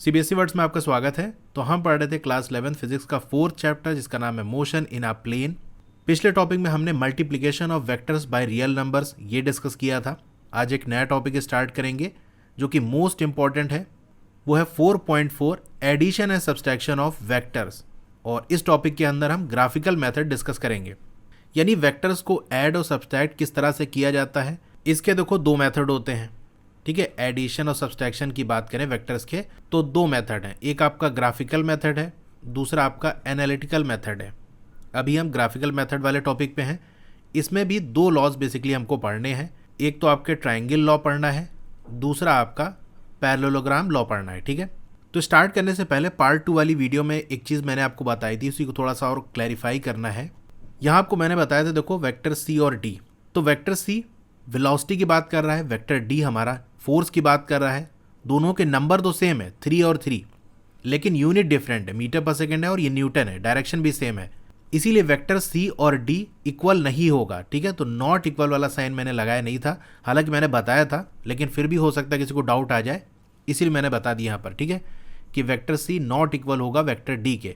CBSE words में आपका स्वागत है। तो हम पढ़ रहे थे क्लास 11 फिजिक्स का 4th चैप्टर जिसका नाम है मोशन इन अ प्लेन। पिछले टॉपिक में हमने multiplication of vectors by real numbers ये डिस्कस किया था। आज एक नया टॉपिक स्टार्ट करेंगे जो कि मोस्ट इंपॉर्टेंट है, वो है 4.4 addition and subtraction of vectors. और इस टॉपिक के अंदर हम ग्राफिकल मेथड डिस्कस करेंगे, यानी वेक्टर्स को ऐड और सब्सट्रैक्ट किस तरह से किया जाता है। इसके देखो दो मेथड होते हैं, ठीक है। एडिशन और सब्सट्रैक्शन की बात करें वेक्टर्स के तो दो मेथड हैं, एक आपका ग्राफिकल मेथड है, दूसरा आपका एनालिटिकल मेथड है। अभी हम ग्राफिकल मेथड वाले टॉपिक पे हैं। इसमें भी दो लॉज बेसिकली हमको पढ़ने हैं, एक तो आपके ट्रायंगल लॉ पढ़ना है, दूसरा आपका पैरेललोग्राम लॉ पढ़ना है, ठीक है। तो स्टार्ट करने से पहले पार्ट 2 वाली वीडियो में एक चीज़ मैंने आपको बताई थी, उसी को थोड़ा सा और क्लैरिफाई करना है। यहाँ आपको मैंने बताया था, देखो वेक्टर सी और डी। तो वेक्टर सी वेलोसिटी की बात कर रहा है, वेक्टर डी हमारा फोर्स की बात कर रहा है। दोनों के नंबर तो सेम है 3 और 3, लेकिन यूनिट डिफरेंट है, मीटर पर सेकेंड है और ये न्यूटन है, डायरेक्शन भी सेम है। इसीलिए वेक्टर सी और डी इक्वल नहीं होगा, ठीक है। तो नॉट इक्वल वाला साइन मैंने लगाया नहीं था, हालांकि मैंने बताया था, लेकिन फिर भी हो सकता है किसी को डाउट आ जाए, इसीलिए मैंने बता दिया यहाँ पर, ठीक है, कि वेक्टर सी नॉट इक्वल होगा वेक्टर डी के,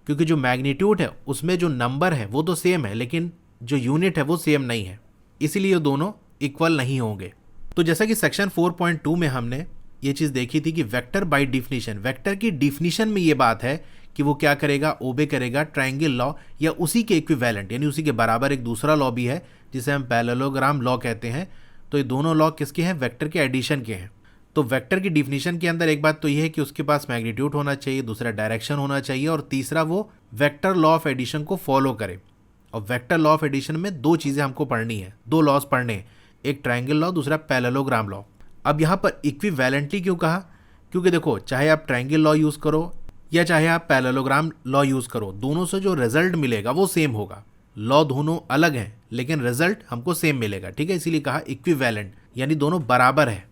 क्योंकि जो मैग्नीट्यूड है उसमें जो नंबर है वो तो सेम है, लेकिन जो यूनिट है वो सेम नहीं है, इसीलिए ये दोनों इक्वल नहीं होंगे। तो जैसा कि सेक्शन 4.2 में हमने ये चीज़ देखी थी कि वेक्टर बाय डिफिनीशन, वेक्टर की डिफिनीशन में ये बात है कि वो क्या करेगा, ओबे करेगा ट्रायंगल लॉ या उसी के इक्विवेलेंट, यानी उसी के बराबर एक दूसरा लॉ भी है जिसे हम पैरेललोग्राम लॉ कहते हैं। तो ये दोनों लॉ किसके हैं, वेक्टर के एडिशन के हैं। तो वेक्टर की डिफिनीशन के अंदर एक बात तो ये है कि उसके पास मैग्नीट्यूड होना चाहिए, दूसरा डायरेक्शन होना चाहिए, और तीसरा वो वेक्टर लॉ ऑफ एडिशन को फॉलो करे। और वेक्टर लॉ ऑफ एडिशन में दो चीज़ें हमको पढ़नी है, दो लॉज पढ़ने हैं, एक ट्रायंगल लॉ, दूसरा पैरेललोग्राम लॉ। अब यहाँ पर इक्विवेलेंटली क्यों कहा, क्योंकि देखो चाहे आप ट्रायंगल लॉ यूज़ करो या चाहे आप पैरेललोग्राम लॉ यूज़ करो, दोनों से जो रिजल्ट मिलेगा वो सेम होगा। लॉ दोनों अलग हैं लेकिन रिजल्ट हमको सेम मिलेगा, ठीक है, इसीलिए कहा इक्विवेलेंट, यानी दोनों बराबर है।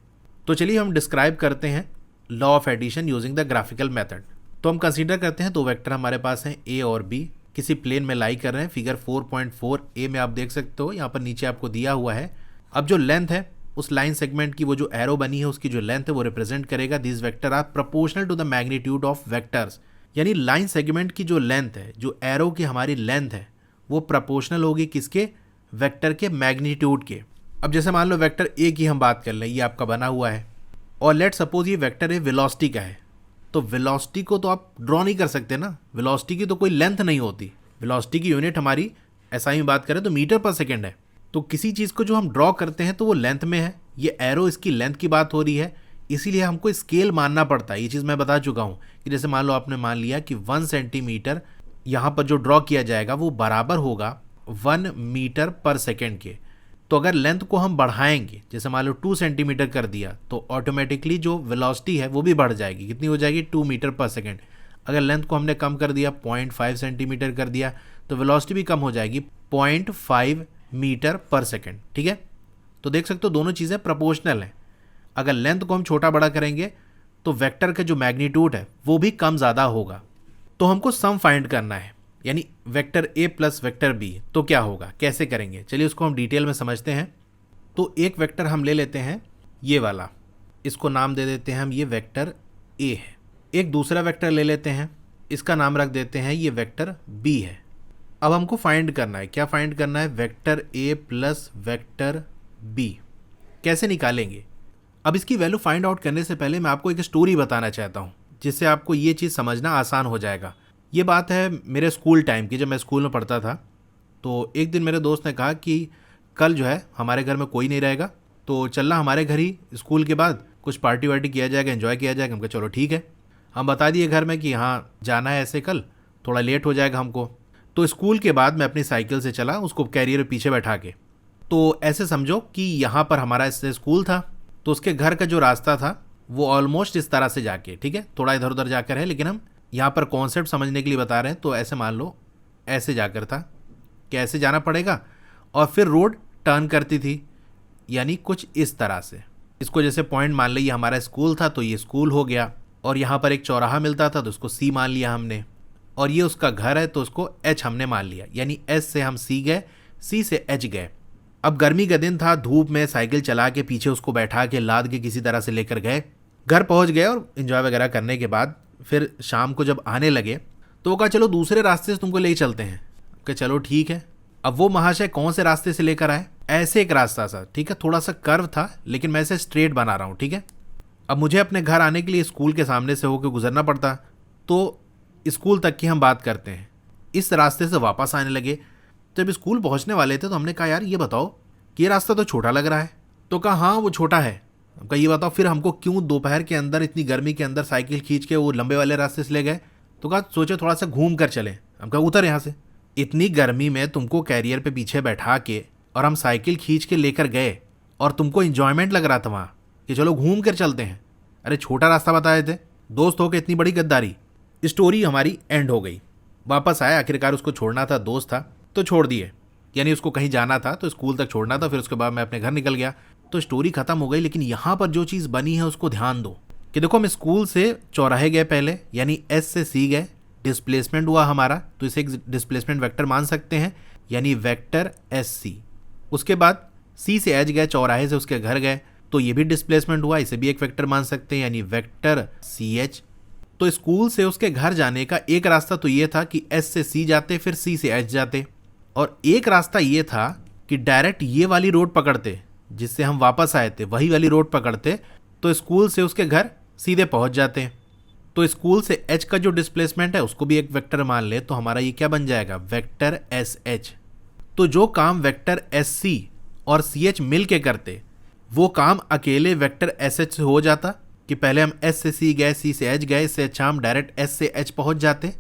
तो चलिए हम डिस्क्राइब करते हैं law of addition using the graphical method. तो हम कंसीडर करते हैं दो वेक्टर हमारे पास हैं ए और बी, किसी प्लेन में लाई कर रहे हैं। फिगर 4.4 ए में आप देख सकते हो, यहाँ पर नीचे आपको दिया हुआ है। अब जो लेंथ है उस लाइन सेगमेंट की, वो जो एरो बनी है उसकी जो लेंथ है वो रिप्रेजेंट करेगा this vector are proportional to the magnitude of vectors, यानी लाइन सेगमेंट की जो लेंथ है, जो एरो की हमारी लेंथ है, वो प्रोपोर्शनल होगी किसके, वेक्टर के मैग्नीट्यूड के। अब जैसे मान लो वेक्टर ए की हम बात कर लें, ये आपका बना हुआ है, और लेट सपोज ये वेक्टर ए वेलोसिटी का है। तो वेलोसिटी को तो आप ड्रॉ नहीं कर सकते ना, वेलोसिटी की तो कोई लेंथ नहीं होती। वेलोसिटी की यूनिट हमारी एसआई में बात करें तो मीटर पर सेकेंड है। तो किसी चीज़ को जो हम ड्रॉ करते हैं तो वो लेंथ में है, ये एरो इसकी लेंथ की बात हो रही है, इसीलिए हमको स्केल मानना पड़ता है। ये चीज़ मैं बता चुका हूँ कि जैसे मान लो आपने मान लिया कि 1 सेंटीमीटर यहाँ पर जो ड्रॉ किया जाएगा वो बराबर होगा 1 मीटर पर सेकेंड के। तो अगर लेंथ को हम बढ़ाएंगे, जैसे मान लो 2 सेंटीमीटर कर दिया, तो ऑटोमेटिकली जो वेलोसिटी है वो भी बढ़ जाएगी, कितनी हो जाएगी, 2 मीटर पर सेकेंड। अगर लेंथ को हमने कम कर दिया, 0.5 सेंटीमीटर कर दिया, तो वेलोसिटी भी कम हो जाएगी, 0.5 मीटर पर सेकेंड, ठीक है। तो देख सकते हो दोनों चीज़ें प्रोपोर्शनल हैं। अगर लेंथ को हम छोटा बड़ा करेंगे तो वेक्टर का जो मैग्नीट्यूड है वो भी कम ज़्यादा होगा। तो हमको सम फाइंड करना है, यानी vector A plus vector B, तो क्या होगा, कैसे करेंगे, चलिए उसको हम डिटेल में समझते हैं। तो एक वेक्टर हम ले लेते हैं ये वाला, इसको नाम दे देते हैं हम, ये वेक्टर ए है। एक दूसरा वेक्टर ले लेते हैं, इसका नाम रख देते हैं ये वेक्टर बी है। अब हमको फाइंड करना है, क्या फाइंड करना है, vector A plus vector B कैसे निकालेंगे। अब इसकी वैल्यू फाइंड आउट करने से पहले मैं आपको एक स्टोरी बताना चाहता हूँ, जिससे आपको ये चीज़ समझना आसान हो जाएगा। ये बात है मेरे स्कूल टाइम की, जब मैं स्कूल में पढ़ता था। तो एक दिन मेरे दोस्त ने कहा कि कल जो है हमारे घर में कोई नहीं रहेगा, तो चलना हमारे घर ही, स्कूल के बाद कुछ पार्टी वार्टी किया जाएगा, एंजॉय किया जाएगा। हम कहा चलो ठीक है। हम बता दिए घर में कि हाँ जाना है ऐसे, कल थोड़ा लेट हो जाएगा हमको। तो स्कूल के बाद मैं अपनी साइकिल से चला, उसको कैरियर पीछे बैठा के। तो ऐसे समझो कि यहाँ पर हमारा इससे स्कूल था, तो उसके घर का जो रास्ता था वो ऑलमोस्ट इस तरह से जाके, ठीक है, थोड़ा इधर उधर जाकर है, लेकिन हम यहाँ पर कॉन्सेप्ट समझने के लिए बता रहे हैं। तो ऐसे मान लो ऐसे जाकर था, कैसे जाना पड़ेगा, और फिर रोड टर्न करती थी, यानी कुछ इस तरह से। इसको जैसे पॉइंट मान लिया, हमारा स्कूल था तो ये स्कूल हो गया, और यहाँ पर एक चौराहा मिलता था तो उसको सी मान लिया हमने, और ये उसका घर है तो उसको एच हमने मान लिया, यानी एस से हम सी गए, सी से एच गए। अब गर्मी का दिन था, धूप में साइकिल चला के पीछे उसको बैठा के लाद के किसी तरह से लेकर गए। घर पहुंच गए और इन्जॉय वगैरह करने के बाद फिर शाम को जब आने लगे तो वो कहा चलो दूसरे रास्ते से तुमको ले चलते हैं। कि चलो ठीक है। अब वो महाशय कौन से रास्ते से लेकर आए, ऐसे एक रास्ता था, ठीक है, थोड़ा सा कर्व था लेकिन मैं इसे स्ट्रेट बना रहा हूँ, ठीक है। अब मुझे अपने घर आने के लिए स्कूल के सामने से होकर गुजरना पड़ता, तो स्कूल तक की हम बात करते हैं। इस रास्ते से वापस आने लगे। जब स्कूल पहुंचने वाले थे तो हमने कहा यार ये बताओ कि ये रास्ता तो छोटा लग रहा है। तो कहा हाँ वो छोटा है। हम कहा ये बताओ फिर हमको क्यों दोपहर के अंदर इतनी गर्मी के अंदर साइकिल खींच के वो लंबे वाले रास्ते से ले गए। तो कहा सोचे थोड़ा सा घूम कर चले। हम कहा उतर यहाँ से, इतनी गर्मी में तुमको कैरियर पे पीछे बैठा के और हम साइकिल खींच के लेकर गए और तुमको इंजॉयमेंट लग रहा था वहाँ कि चलो घूम कर चलते हैं, अरे छोटा रास्ता बताए थे। दोस्त हो के इतनी बड़ी गद्दारी। स्टोरी हमारी एंड हो गई। वापस आया, आखिरकार उसको छोड़ना था, दोस्त था तो छोड़ दिए, यानी उसको कहीं जाना था तो स्कूल तक छोड़ना था, फिर उसके बाद मैं अपने घर निकल गया। तो स्टोरी खत्म हो गई। लेकिन यहाँ पर जो चीज़ बनी है उसको ध्यान दो कि देखो हम स्कूल से चौराहे गए पहले, यानी एस से सी गए, डिस्प्लेसमेंट हुआ हमारा, तो इसे एक डिस्प्लेसमेंट वेक्टर मान सकते हैं, यानी वेक्टर एस सी। उसके बाद सी से एच गए, चौराहे से उसके घर गए, तो ये भी डिस्प्लेसमेंट हुआ, इसे भी एक वेक्टर मान सकते हैं, यानी वेक्टर सी एच। तो स्कूल से उसके घर जाने का एक रास्ता तो ये था कि एस से सी जाते फिर सी से एच जाते, और एक रास्ता ये था कि डायरेक्ट ये वाली रोड पकड़ते जिससे हम वापस आए थे, वही वाली रोड पकड़ते तो स्कूल से उसके घर सीधे पहुंच जाते। तो स्कूल से एच का जो डिस्प्लेसमेंट है उसको भी एक वेक्टर मान ले, तो हमारा ये क्या बन जाएगा, वेक्टर एस एच। तो जो काम वेक्टर एस सी और सी एच मिल के करते वो काम अकेले वेक्टर एस एच से हो जाता कि पहले हम एस से सी गए, सी से एच गए, इससे अच्छा हम डायरेक्ट एस से एच पहुंच जाते।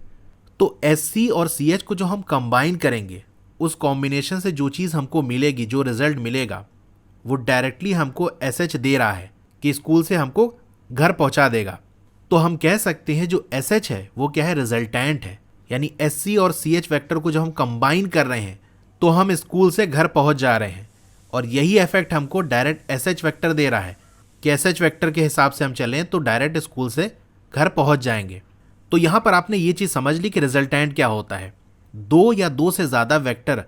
तो एस सी और सी एच को जो हम कंबाइन करेंगे, उस कॉम्बिनेशन से जो चीज़ हमको मिलेगी, जो रिजल्ट मिलेगा, वो डायरेक्टली हमको एस एच दे रहा है कि स्कूल से हमको घर पहुंचा देगा। तो हम कह सकते हैं जो एस एच है वो क्या है, रिजल्टेंट है। यानी एस सी और सी एच वैक्टर को जब हम कंबाइन कर रहे हैं तो हम स्कूल से घर पहुंच जा रहे हैं, और यही इफेक्ट हमको डायरेक्ट एस एच वैक्टर दे रहा है कि एस एच वैक्टर के हिसाब से हम चलें तो डायरेक्ट स्कूल से घर पहुंच जाएंगे। तो यहाँ पर आपने ये चीज़ समझ ली कि रिजल्टेंट क्या होता है। दो या दो से ज़्यादा वेक्टर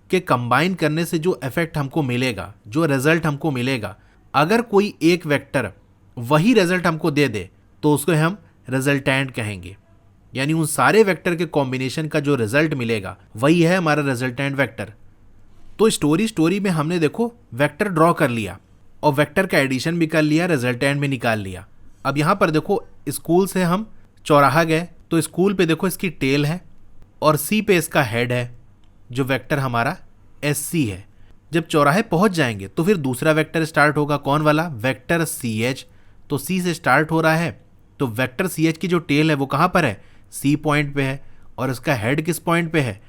के कंबाइन करने से जो इफेक्ट हमको मिलेगा, जो रिजल्ट हमको मिलेगा, अगर कोई एक वेक्टर वही रिजल्ट हमको दे दे तो उसको हम रिजल्टेंट कहेंगे। यानी उन सारे वेक्टर के कॉम्बिनेशन का जो रिजल्ट मिलेगा वही है हमारा रिजल्टेंट वेक्टर। तो स्टोरी में हमने देखो वेक्टर ड्रॉ कर लिया और वेक्टर का एडिशन भी कर लिया, रिजल्टेंट भी निकाल लिया। अब यहाँ पर देखो स्कूल से हम चौराहा गए तो स्कूल पे देखो इसकी टेल है और सी पे इसका हेड है, जो वेक्टर हमारा एस सी है। जब चौराहे पहुंच जाएंगे तो फिर दूसरा वेक्टर स्टार्ट होगा, कौन वाला, वेक्टर सी एच। तो सी से स्टार्ट हो रहा है तो वेक्टर सी एच की जो टेल है वो कहाँ पर है, सी पॉइंट पे है, और इसका हेड किस पॉइंट पे है,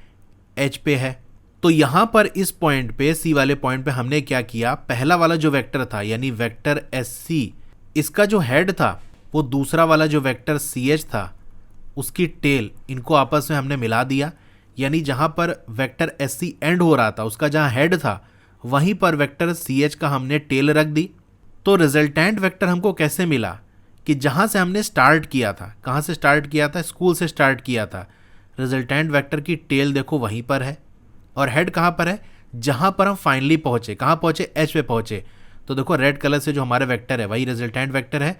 एच पे है। तो यहाँ पर इस पॉइंट पे, सी वाले पॉइंट पे हमने क्या किया, पहला वाला जो वेक्टर था यानी वेक्टर एस सी, इसका जो हेड था वो दूसरा वाला जो वेक्टर सी एच था उसकी टेल, इनको आपस में हमने मिला दिया। यानी जहाँ पर वेक्टर एस सी एंड हो रहा था उसका जहाँ हेड था वहीं पर वेक्टर सी एच का हमने टेल रख दी। तो रिजल्टेंट वेक्टर हमको कैसे मिला कि जहाँ से हमने स्टार्ट किया था, कहाँ से स्टार्ट किया था, स्कूल से स्टार्ट किया था, रिजल्टेंट वेक्टर की टेल देखो वहीं पर है, और हेड कहाँ पर है, जहाँ पर हम फाइनली पहुँचे, कहाँ पहुँचे, एच पे पहुँचे। तो देखो रेड कलर से जो हमारे वेक्टर है वही रिजल्टेंट वेक्टर है।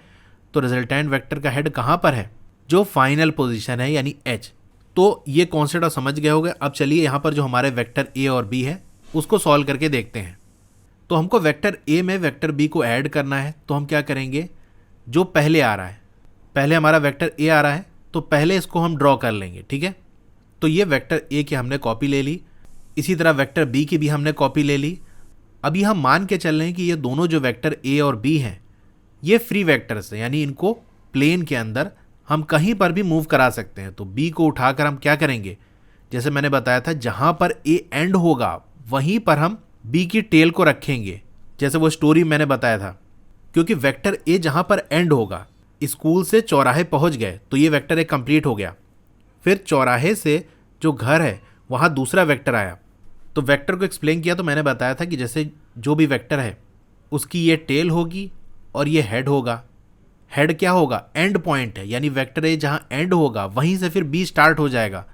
तो रिजल्टेंट वेक्टर का हेड कहाँ पर है, जो फाइनल पोजीशन है यानी एच। तो ये कॉन्सेप्ट आप समझ गए होंगे। अब चलिए यहाँ पर जो हमारे वेक्टर ए और बी है उसको सॉल्व करके देखते हैं। तो हमको वेक्टर ए में वेक्टर बी को ऐड करना है, तो हम क्या करेंगे, जो पहले आ रहा है, पहले हमारा वेक्टर ए आ रहा है तो पहले इसको हम ड्रॉ कर लेंगे, ठीक है। तो ये वेक्टर ए की हमने कॉपी ले ली, इसी तरह वेक्टर बी की भी हमने कॉपी ले ली। अभी हम मान के चल रहे हैं कि ये दोनों जो वेक्टर ए और बी हैं ये फ्री वेक्टर्स हैं, यानी इनको प्लेन के अंदर हम कहीं पर भी मूव करा सकते हैं। तो बी को उठाकर हम क्या करेंगे, जैसे मैंने बताया था जहाँ पर ए एंड होगा वहीं पर हम बी की टेल को रखेंगे, जैसे वो स्टोरी मैंने बताया था। क्योंकि वेक्टर ए जहाँ पर एंड होगा, स्कूल से चौराहे पहुँच गए तो ये वेक्टर ए कंप्लीट हो गया। फिर चौराहे से जो घर है वहाँ दूसरा वेक्टर आया, तो वेक्टर को एक्सप्लेन किया तो मैंने बताया था कि जैसे जो भी वेक्टर है उसकी ये टेल होगी और ये हेड होगा। हेड क्या होगा, एंड पॉइंट है, यानी वेक्टर ए जहाँ एंड होगा वहीं से फिर बी स्टार्ट हो जाएगा।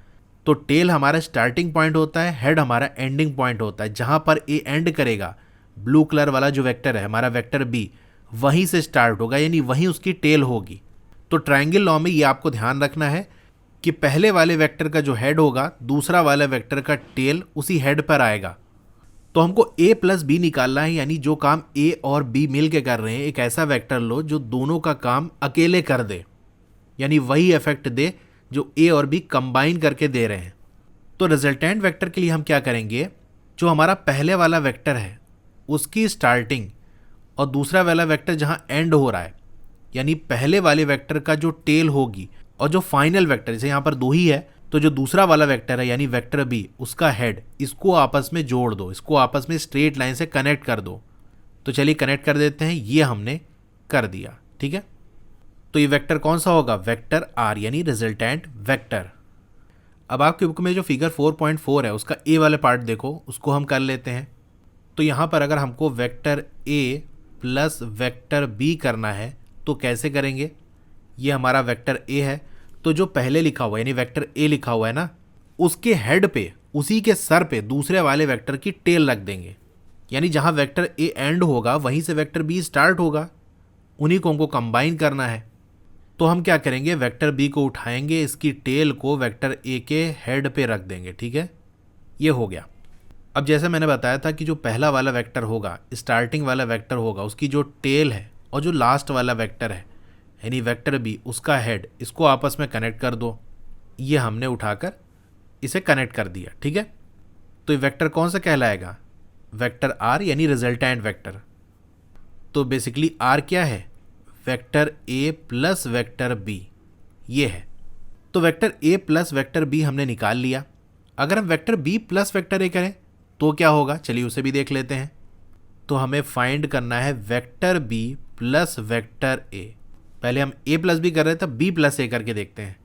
तो टेल हमारा स्टार्टिंग पॉइंट होता है, हेड हमारा एंडिंग पॉइंट होता है। जहाँ पर ए एंड करेगा, ब्लू कलर वाला जो वेक्टर है हमारा वेक्टर बी, वहीं से स्टार्ट होगा, यानी वहीं उसकी टेल होगी। तो ट्रायंगल लॉ में ये आपको ध्यान रखना है कि पहले वाले वेक्टर का जो हेड होगा, दूसरा वाला वेक्टर का टेल उसी हेड पर आएगा। तो हमको a प्लस बी निकालना है, यानी जो काम a और b मिल के कर रहे हैं, एक ऐसा वेक्टर लो जो दोनों का काम अकेले कर दे, यानी वही इफेक्ट दे जो a और b कंबाइन करके दे रहे हैं। तो रिजल्टेंट वेक्टर के लिए हम क्या करेंगे, जो हमारा पहले वाला वेक्टर है उसकी स्टार्टिंग और दूसरा वाला वेक्टर जहां एंड हो रहा है, यानी पहले वाले वेक्टर का जो टेल होगी और जो फाइनल वेक्टर, जैसे यहां पर 2 ही है, तो जो दूसरा वाला वेक्टर है यानी वेक्टर बी, उसका हेड, इसको आपस में जोड़ दो, इसको आपस में स्ट्रेट लाइन से कनेक्ट कर दो। तो चलिए कनेक्ट कर देते हैं, ये हमने कर दिया। ठीक है, तो ये वेक्टर कौन सा होगा, वेक्टर आर, यानी रिजल्टेंट वेक्टर। अब आपकी बुक में जो फिगर 4.4 है उसका ए वाले पार्ट देखो, उसको हम कर लेते हैं। तो यहाँ पर अगर हमको vector A plus vector B करना है तो कैसे करेंगे, ये हमारा वेक्टर ए है, तो जो पहले लिखा हुआ है यानी वेक्टर ए लिखा हुआ है ना, उसके हेड पे, उसी के सर पे दूसरे वाले वेक्टर की टेल रख देंगे, यानी जहाँ वेक्टर ए एंड होगा वहीं से वेक्टर बी स्टार्ट होगा, उन्हीं को हमको कंबाइन करना है। तो हम क्या करेंगे, वेक्टर बी को उठाएंगे, इसकी टेल को वेक्टर ए के हेड पे रख देंगे। ठीक है, ये हो गया। अब जैसे मैंने बताया था कि जो पहला वाला वेक्टर होगा, स्टार्टिंग वाला वेक्टर होगा, उसकी जो टेल है और जो लास्ट वाला वेक्टर है यानी वेक्टर बी, उसका हेड, इसको आपस में कनेक्ट कर दो। ये हमने उठाकर इसे कनेक्ट कर दिया। ठीक है, तो ये वेक्टर कौन सा कहलाएगा, वेक्टर आर, यानी रिजल्टेंट वेक्टर। तो बेसिकली आर क्या है, vector A plus vector B, ये है। तो vector A plus vector B हमने निकाल लिया। अगर हम vector B plus vector A करें तो क्या होगा, चलिए उसे भी देख लेते हैं। तो हमें फाइंड करना है vector B plus vector A. पहले हम a प्लस बी कर रहे थे, b प्लस ए करके देखते हैं।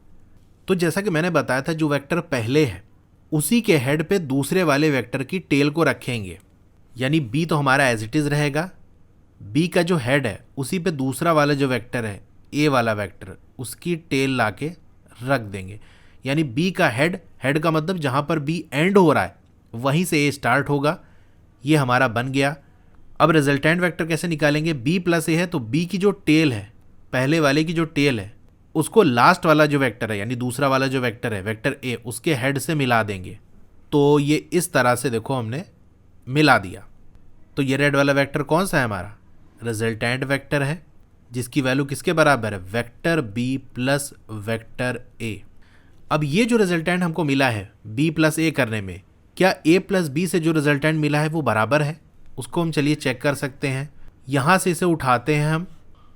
तो जैसा कि मैंने बताया था, जो वेक्टर पहले है उसी के हेड पे दूसरे वाले वेक्टर की टेल को रखेंगे, यानी b तो हमारा एज इट इज रहेगा, b का जो हेड है उसी पे दूसरा वाला जो वेक्टर है a वाला वेक्टर, उसकी टेल लाके रख देंगे, यानी b का हेड, हेड का मतलब जहां पर b एंड हो रहा है वहीं से a स्टार्ट होगा। ये हमारा बन गया। अब रिजल्टेंट वेक्टर कैसे निकालेंगे, b प्लस ए है तो b की जो टेल है, पहले वाले की जो टेल है, उसको लास्ट वाला जो वेक्टर है यानी दूसरा वाला जो वेक्टर है वेक्टर ए, उसके हेड से मिला देंगे। तो ये इस तरह से देखो हमने मिला दिया। तो ये रेड वाला वेक्टर कौन सा है, हमारा रिजल्टेंट वेक्टर है, जिसकी वैल्यू किसके बराबर है, vector B plus vector A. अब ये जो रिजल्टेंट हमको मिला है बी प्लस ए करने में, क्या ए प्लस बी से जो रिजल्टेंट मिला है वो बराबर है, उसको हम चलिए चेक कर सकते हैं। यहाँ से इसे उठाते हैं हम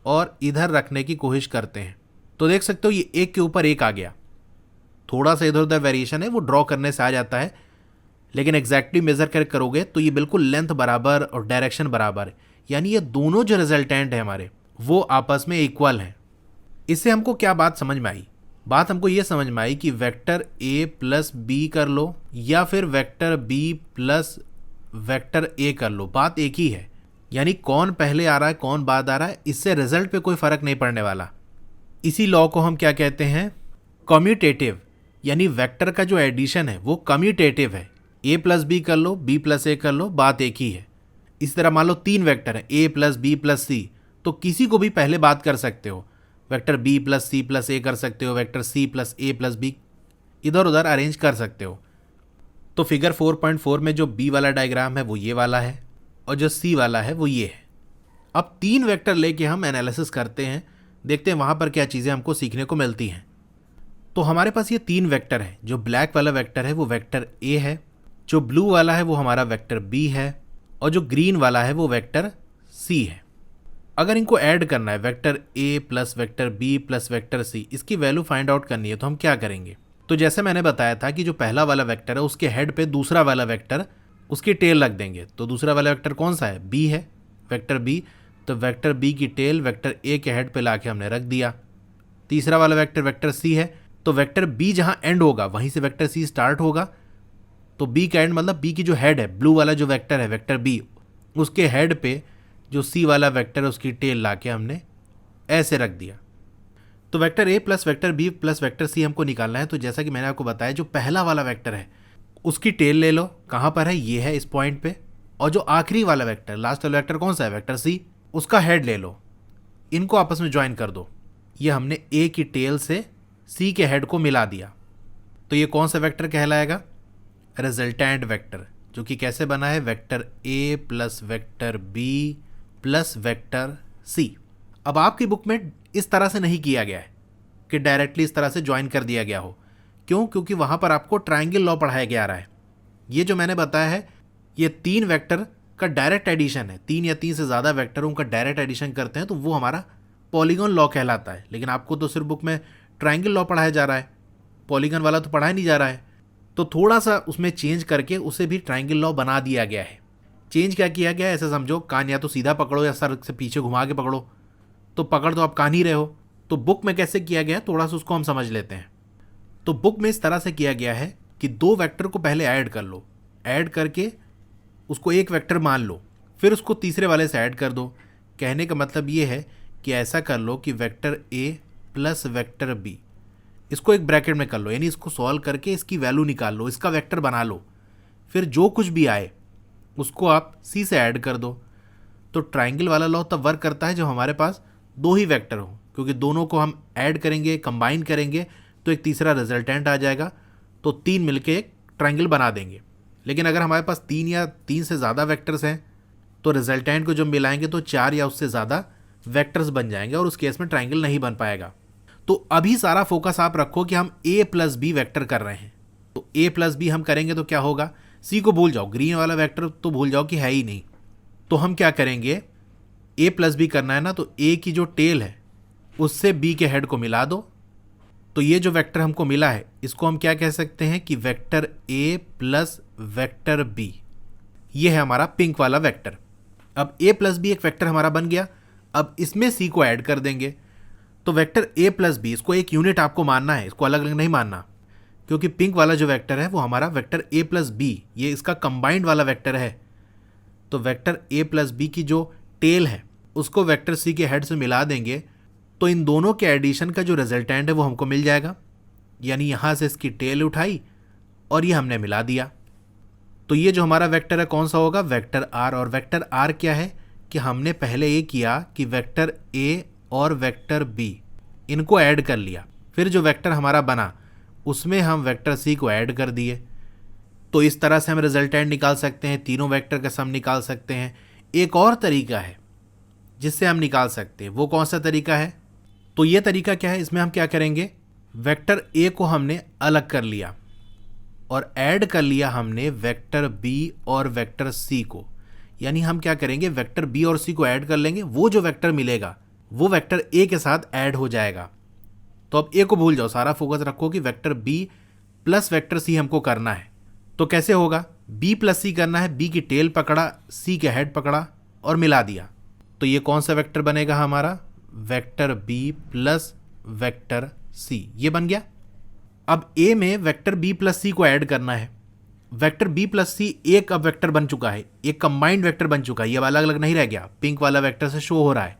और इधर रखने की कोशिश करते हैं, तो देख सकते हो ये एक के ऊपर एक आ गया। थोड़ा सा इधर उधर वेरिएशन है, वो ड्रॉ करने से आ जाता है, लेकिन एग्जैक्टली मेजर कर करोगे तो ये बिल्कुल लेंथ बराबर और डायरेक्शन बराबर है, यानी ये दोनों जो रिजल्टेंट है हमारे वो आपस में इक्वल हैं। इससे हमको क्या बात समझ में आई, बात हमको ये समझ में आई कि वेक्टर ए प्लस बी कर लो या फिर vector B plus vector A कर लो, बात एक ही है, यानी कौन पहले आ रहा है कौन बाद आ रहा है, इससे रिजल्ट पे कोई फर्क नहीं पड़ने वाला। इसी लॉ को हम क्या कहते हैं, कम्यूटेटिव, यानी वेक्टर का जो एडिशन है वो कम्यूटेटिव है। ए प्लस बी कर लो, बी प्लस ए कर लो, बात एक ही है। इस तरह मान लो 3 वेक्टर है A plus B plus C, तो किसी को भी पहले बात कर सकते हो, vector B plus C plus A कर सकते हो, vector C plus A plus B, इधर उधर अरेंज कर सकते हो। तो फिगर 4.4 में जो बी वाला डायग्राम है वो ये वाला है और जो सी वाला है वो ये है। अब 3 वेक्टर लेके हम एनालिसिस करते हैं, देखते हैं वहाँ पर क्या चीज़ें हमको सीखने को मिलती हैं। तो हमारे पास ये 3 वेक्टर है, जो ब्लैक वाला वेक्टर है वो वेक्टर ए है, जो ब्लू वाला है वो हमारा वेक्टर बी है और जो ग्रीन वाला है वो वेक्टर सी है। अगर इनको ऐड करना है, vector A plus vector B plus vector C, इसकी वैल्यू फाइंड आउट करनी है, तो हम क्या करेंगे, तो जैसे मैंने बताया था कि जो पहला वाला वेक्टर है उसके हेड पे दूसरा वाला वेक्टर, उसकी टेल रख देंगे। तो दूसरा वाला वेक्टर कौन सा है, बी है, वेक्टर बी, तो वेक्टर बी की टेल वेक्टर ए के हेड पे लाके हमने रख दिया। तीसरा वाला वेक्टर वेक्टर सी है, तो वेक्टर बी जहां एंड होगा वहीं से वेक्टर सी स्टार्ट होगा, तो बी का एंड मतलब बी की जो हेड है, ब्लू वाला जो वेक्टर है वेक्टर बी, उसके हेड पे जो सी वाला वेक्टर है उसकी टेल लाके हमने ऐसे रख दिया। तो vector A plus vector B plus vector C हमको निकालना है। तो जैसा कि मैंने आपको बताया, जो पहला वाला वेक्टर है उसकी टेल ले लो, कहाँ पर है, ये है इस पॉइंट पे, और जो आखिरी वाला वेक्टर, लास्ट वाला वेक्टर कौन सा है, वेक्टर सी, उसका हेड ले लो, इनको आपस में ज्वाइन कर दो। ये हमने ए की टेल से सी के हेड को मिला दिया, तो ये कौन सा वेक्टर कहलाएगा? रिजल्टेंट वेक्टर, जो कि कैसे बना है? Vector A plus vector B plus vector C. अब आपकी बुक में इस तरह से नहीं किया गया है कि डायरेक्टली इस तरह से ज्वाइन कर दिया गया हो। क्यों? क्योंकि वहाँ पर आपको ट्रायंगल लॉ पढ़ाया गया रहा है। ये जो मैंने बताया है, ये 3 वेक्टर का डायरेक्ट एडिशन है। 3 या 3 से ज़्यादा वेक्टरों का डायरेक्ट एडिशन करते हैं तो वो हमारा पॉलीगॉन लॉ कहलाता है। लेकिन आपको तो सिर्फ बुक में ट्रायंगल लॉ पढ़ाया जा रहा है, पॉलीगॉन वाला तो पढ़ाया नहीं जा रहा है। तो थोड़ा सा उसमें चेंज करके उसे भी ट्रायंगल लॉ बना दिया गया है। चेंज क्या किया गया है? ऐसे समझो, कान या तो सीधा पकड़ो या सर से पीछे घुमा के पकड़ो, तो पकड़ तो आप कान ही रहे हो। तो बुक में कैसे किया गया है, थोड़ा सा उसको हम समझ लेते हैं। तो बुक में इस तरह से किया गया है कि 2 वेक्टर को पहले ऐड कर लो, ऐड करके उसको एक वेक्टर मान लो, फिर उसको तीसरे वाले से ऐड कर दो। कहने का मतलब ये है कि ऐसा कर लो कि vector A plus vector B, इसको एक ब्रैकेट में कर लो, यानी इसको सॉल्व करके इसकी वैल्यू निकाल लो, इसका वेक्टर बना लो। फिर जो कुछ भी आए उसको आप सी से ऐड कर दो। तो ट्रायंगल वाला लॉ तब वर्क करता है जब हमारे पास 2 ही वेक्टर हो, क्योंकि दोनों को हम ऐड करेंगे, कंबाइन करेंगे तो एक तीसरा रिजल्टेंट आ जाएगा, तो 3 मिलके एक ट्रायंगल बना देंगे। लेकिन अगर हमारे पास 3 या 3 से ज़्यादा वेक्टर्स हैं तो रिजल्टेंट को जब मिलाएंगे तो 4 या उससे ज़्यादा वेक्टर्स बन जाएंगे और उस केस में ट्रायंगल नहीं बन पाएगा। तो अभी सारा फोकस आप रखो कि हम a प्लस बी वेक्टर कर रहे हैं। तो a प्लस बी हम करेंगे तो क्या होगा? c को भूल जाओ, ग्रीन वाला वेक्टर तो भूल जाओ कि है ही नहीं। तो हम क्या करेंगे? a प्लस बी करना है ना, तो a की जो टेल है उससे b के हेड को मिला दो। तो ये जो वेक्टर हमको मिला है इसको हम क्या कह सकते हैं कि vector a plus vector b, ये है हमारा पिंक वाला वेक्टर। अब a प्लस बी एक वेक्टर हमारा बन गया। अब इसमें c को ऐड कर देंगे, तो वेक्टर a प्लस बी, इसको एक यूनिट आपको मानना है, इसको अलग अलग नहीं मानना, क्योंकि पिंक वाला जो वेक्टर है वो हमारा वेक्टर a प्लस बी, ये इसका कंबाइंड वाला वेक्टर है। तो वेक्टर a प्लस बी की जो टेल है उसको वेक्टर c के हेड से मिला देंगे, तो इन दोनों के एडिशन का जो रिजल्टेंट है वो हमको मिल जाएगा। यानी यहाँ से इसकी टेल उठाई और ये हमने मिला दिया। तो ये जो हमारा वेक्टर है कौन सा होगा? Vector r। और वेक्टर r क्या है कि हमने पहले ये किया कि वेक्टर a और वेक्टर b इनको ऐड कर लिया, फिर जो वेक्टर हमारा बना उसमें हम वेक्टर c को ऐड कर दिए। तो इस तरह से हम रिजल्टेंट निकाल सकते हैं, तीनों वेक्टर का सम निकाल सकते हैं। एक और तरीका है जिससे हम निकाल सकते हैं, वो कौन सा तरीका है? तो ये तरीका क्या है? इसमें हम क्या करेंगे? वेक्टर a को हमने अलग कर लिया और ऐड कर लिया हमने वेक्टर b और वेक्टर c को। यानी हम क्या करेंगे? वेक्टर b और c को ऐड कर लेंगे, वो जो वेक्टर मिलेगा वो वेक्टर a के साथ ऐड हो जाएगा। तो अब a को भूल जाओ, सारा फोकस रखो कि vector b plus vector c हमको करना है। तो कैसे होगा? b प्लस c करना है, b की टेल पकड़ा, c के हेड पकड़ा और मिला दिया। तो ये कौन सा वेक्टर बनेगा हमारा? Vector b plus vector c, ये बन गया। अब a में वेक्टर b प्लस c को ऐड करना है। वेक्टर b प्लस c एक अब वेक्टर बन चुका है, एक कंबाइंड वेक्टर बन चुका है, ये अलग अलग नहीं रह गया, पिंक वाला वेक्टर से शो हो रहा है।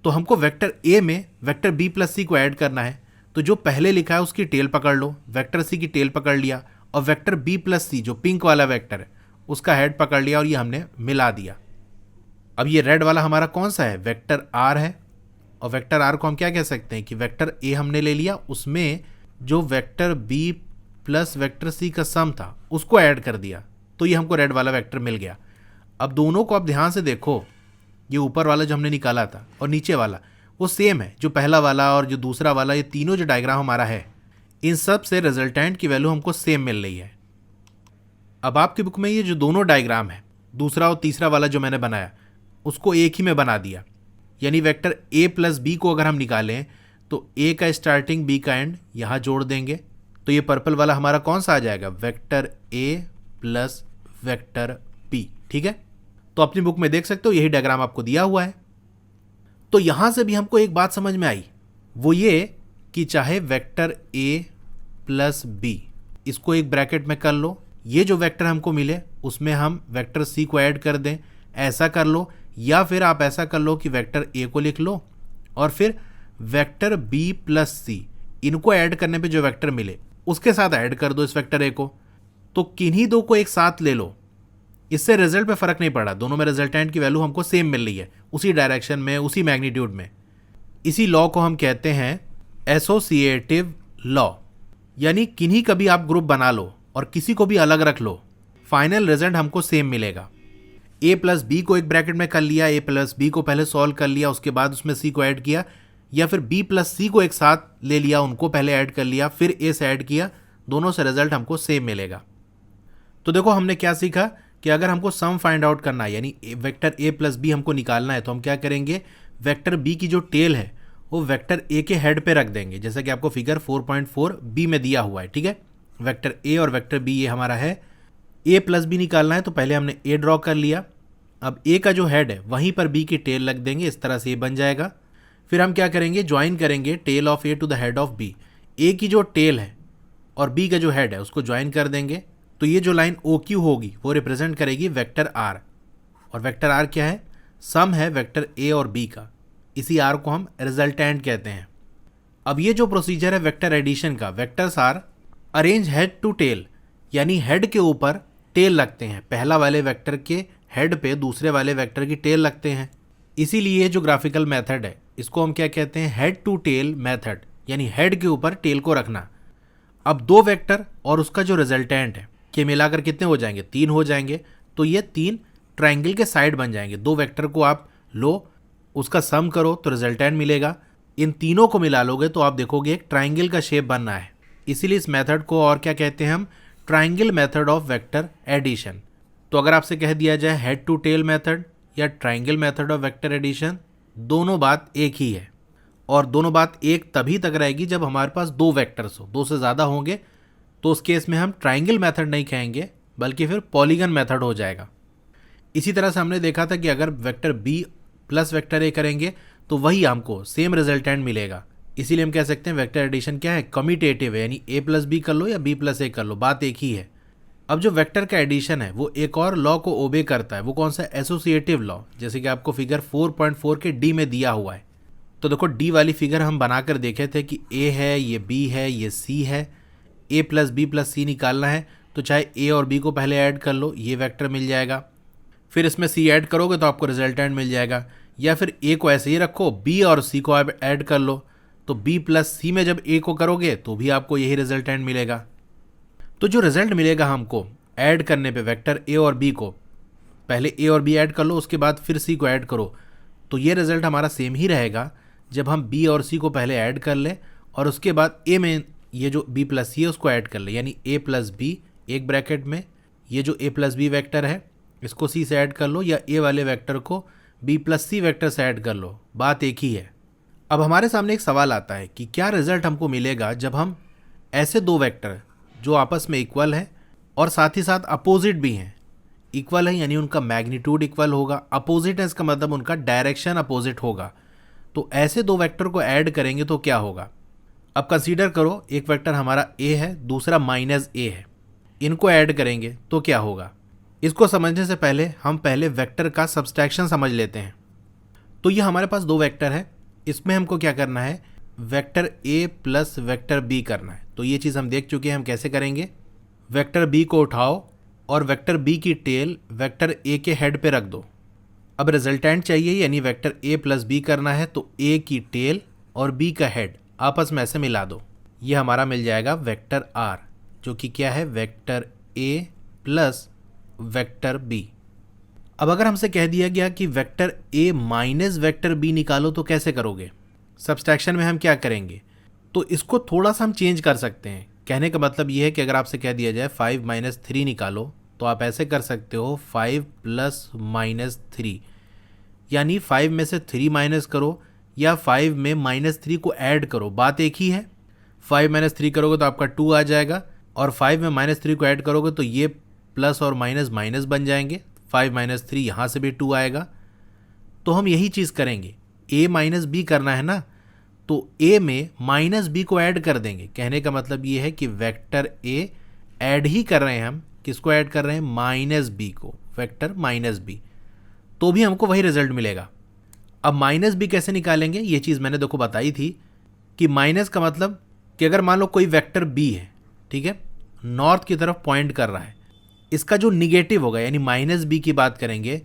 तो हमको वेक्टर a में वेक्टर b प्लस c को ऐड करना है। तो जो पहले लिखा है उसकी टेल पकड़ लो, वेक्टर c की टेल पकड़ लिया, और वेक्टर b प्लस c जो पिंक वाला वेक्टर है उसका हेड पकड़ लिया और ये हमने मिला दिया। अब ये रेड वाला हमारा कौन सा है? वेक्टर r है। और वेक्टर r को हम क्या कह सकते हैं कि वेक्टर a हमने ले लिया, उसमें जो vector b plus vector c का सम था उसको ऐड कर दिया, तो ये हमको रेड वाला वेक्टर मिल गया। अब दोनों को आप ध्यान से देखो, ये ऊपर वाला जो हमने निकाला था और नीचे वाला वो सेम है, जो पहला वाला और जो दूसरा वाला, ये तीनों जो डायग्राम हमारा है इन सब से रिजल्टेंट की वैल्यू हमको सेम मिल रही है। अब आपकी बुक में ये जो दोनों डायग्राम है, दूसरा और तीसरा वाला जो मैंने बनाया उसको एक ही में बना दिया। यानी वेक्टर a प्लस बी को अगर हम निकालें तो a का स्टार्टिंग b का एंड यहाँ जोड़ देंगे, तो ये पर्पल वाला हमारा कौन सा आ जाएगा? Vector a plus vector b। ठीक है, तो अपनी बुक में देख सकते हो यही डायग्राम आपको दिया हुआ है। तो यहाँ से भी हमको एक बात समझ में आई, वो ये कि चाहे वेक्टर a प्लस बी, इसको एक ब्रैकेट में कर लो, ये जो वेक्टर हमको मिले उसमें हम वेक्टर c को ऐड कर दें, ऐसा कर लो। या फिर आप ऐसा कर लो कि वेक्टर a को लिख लो और फिर वेक्टर b प्लस सी, इनको ऐड करने पे जो वेक्टर मिले उसके साथ ऐड कर दो इस वेक्टर a को। तो किन्हीं दो को एक साथ ले लो इससे रिजल्ट पे फर्क नहीं पड़ा, दोनों में रिजल्टेंट की वैल्यू हमको सेम मिल रही है, उसी डायरेक्शन में, उसी मैग्नीट्यूड में। इसी लॉ को हम कहते हैं एसोसिएटिव लॉ। यानी किन्हीं का भी आप ग्रुप बना लो और किसी को भी अलग रख लो, फाइनल रिजल्ट हमको सेम मिलेगा। ए प्लस बी को एक ब्रैकेट में कर लिया, ए प्लस बी को पहले सॉल्व कर लिया, उसके बाद उसमें सी को ऐड किया, या फिर बी प्लस सी को एक साथ ले लिया, उनको पहले ऐड कर लिया, फिर ए से ऐड किया, दोनों से रिजल्ट हमको सेम मिलेगा। तो देखो हमने क्या सीखा कि अगर हमको सम फाइंड आउट करना है, यानी वेक्टर ए प्लस बी हमको निकालना है, तो हम क्या करेंगे, वेक्टर बी की जो टेल है वो वेक्टर ए के हेड पे रख देंगे, जैसा कि आपको फिगर 4.4 बी में दिया हुआ है। ठीक है, वेक्टर ए और वेक्टर बी ये हमारा है। ए प्लस बी निकालना है तो पहले हमने ए ड्रॉ कर लिया, अब ए का जो हेड है वहीं पर बी की टेल लग देंगे, इस तरह से ये बन जाएगा। फिर हम क्या करेंगे, ज्वाइन करेंगे tail of A to the head of B. A की जो टेल है और बी का जो हेड है उसको ज्वाइन कर देंगे, तो ये जो लाइन ओ क्यू होगी वो रिप्रेजेंट करेगी वेक्टर आर। और वेक्टर आर क्या है, सम है वेक्टर ए और बी का, इसी आर को हम रिजल्टेंट कहते हैं। अब ये जो प्रोसीजर है वेक्टर एडिशन का, vectors are arrange head to tail, यानी हेड के ऊपर टेल लगते हैं, पहला वाले वेक्टर के हेड पे दूसरे वाले वेक्टर की टेल लगते हैं। इसीलिए ये जो ग्राफिकल मेथड है इसको हम क्या कहते हैं, हेड टू टेल मेथड, यानी हेड के ऊपर टेल को रखना। अब दो वेक्टर और उसका जो रिजल्टेंट है के मिलाकर कितने हो जाएंगे, 3 हो जाएंगे, तो ये 3 ट्राइंगल के साइड बन जाएंगे। दो वेक्टर को आप लो, उसका सम करो तो रिजल्टेंट मिलेगा, इन तीनों को मिला लोगे तो आप देखोगे एक ट्राइंगल का शेप बनना है। इसीलिए इस मेथड को और क्या कहते हैं हम, triangle method of vector addition. तो अगर आपसे कह दिया जाए हेड टू टेल मेथड या triangle method of vector addition, दोनों बात एक ही है। और दोनों बात एक तभी तक रहेगी जब हमारे पास दो वेक्टर्स हो, दो से ज़्यादा होंगे तो उस केस में हम ट्राइंगल मेथड नहीं कहेंगे बल्कि फिर पॉलीगन मेथड हो जाएगा। इसी तरह से हमने देखा था कि अगर vector B plus vector A करेंगे तो वही हमको सेम रिजल्टेंट मिलेगा। इसीलिए हम कह सकते हैं वेक्टर एडिशन क्या है, कम्यूटेटिव है, यानी ए प्लस बी कर लो या बी प्लस ए कर लो, बात एक ही है। अब जो वेक्टर का एडिशन है वो एक और लॉ को ओबे करता है, वो कौन सा, एसोसिएटिव लॉ, जैसे कि आपको फिगर 4.4 के डी में दिया हुआ है। तो देखो डी वाली फिगर हम बनाकर देखे थे कि ए है, ये बी है, ये सी है, ए प्लस बी प्लस सी निकालना है तो चाहे ए और बी को पहले ऐड कर लो, ये वेक्टर मिल जाएगा, फिर इसमें सी ऐड करोगे तो आपको रिजल्टेंट मिल जाएगा, या फिर ए को ऐसे ही रखो, बी और सी को आप ऐड कर लो, तो बी प्लस सी में जब ए को करोगे तो भी आपको यही रिजल्टेंट मिलेगा। तो जो रिजल्ट मिलेगा हमको ऐड करने पे वेक्टर ए और बी को, पहले ए और बी ऐड कर लो उसके बाद फिर सी को ऐड करो, तो ये रिजल्ट हमारा सेम ही रहेगा जब हम बी और सी को पहले ऐड कर ले और उसके बाद ए में ये जो बी प्लस सी है उसको ऐड कर ले, यानी ए प्लस बी एक ब्रैकेट में, ये जो ए प्लस बी वैक्टर है इसको सी से ऐड कर लो, या ए वाले वेक्टर को बी प्लस सी वैक्टर से ऐड कर लो, बात एक ही है। अब हमारे सामने एक सवाल आता है कि क्या रिजल्ट हमको मिलेगा जब हम ऐसे दो वेक्टर जो आपस में इक्वल है और साथ ही साथ अपोजिट भी हैं, इक्वल है यानी उनका मैग्नीट्यूड इक्वल होगा, अपोजिट है इसका मतलब उनका डायरेक्शन अपोजिट होगा, तो ऐसे दो वेक्टर को ऐड करेंगे तो क्या होगा। अब कंसीडर करो एक वेक्टर हमारा ए है, दूसरा माइनस ए है, इनको ऐड करेंगे तो क्या होगा। इसको समझने से पहले हम पहले वेक्टर का सब्सट्रैक्शन समझ लेते हैं। तो ये हमारे पास दो वेक्टर है, इसमें हमको क्या करना है, vector A plus vector B करना है। तो ये चीज़ हम देख चुके हैं, हम कैसे करेंगे, वेक्टर बी को उठाओ और वेक्टर बी की टेल वेक्टर ए के हेड पे रख दो। अब रिजल्टेंट चाहिए यानी वेक्टर ए प्लस बी करना है, तो ए की टेल और बी का हेड आपस में ऐसे मिला दो, ये हमारा मिल जाएगा वेक्टर आर, जो कि क्या है, vector A plus vector B. अब अगर हमसे कह दिया गया कि vector A minus vector B निकालो तो कैसे करोगे। सब्सट्रैक्शन में हम क्या करेंगे, तो इसको थोड़ा सा हम चेंज कर सकते हैं। कहने का मतलब ये है कि अगर आपसे कह दिया जाए 5 माइनस 3 निकालो तो आप ऐसे कर सकते हो 5 प्लस माइनस 3, यानी 5 में से 3 माइनस करो या 5 में माइनस 3 को ऐड करो, बात एक ही है। 5 माइनस 3 करोगे तो आपका 2 आ जाएगा और 5 में माइनस 3 को ऐड करोगे तो ये प्लस और माइनस माइनस बन जाएंगे, 5 माइनस 3 यहाँ से भी 2 आएगा। तो हम यही चीज़ करेंगे, a माइनस बी करना है ना, तो a में माइनस बी को ऐड कर देंगे। कहने का मतलब ये है कि वेक्टर a ऐड ही कर रहे हैं हम, किसको ऐड कर रहे हैं, माइनस बी को, वेक्टर माइनस बी, तो भी हमको वही रिजल्ट मिलेगा। अब माइनस बी कैसे निकालेंगे, ये चीज़ मैंने देखो बताई थी कि माइनस का मतलब कि अगर मान लो कोई वेक्टर बी है, ठीक है, नॉर्थ की तरफ पॉइंट कर रहा है, इसका जो निगेटिव होगा यानी माइनस बी की बात करेंगे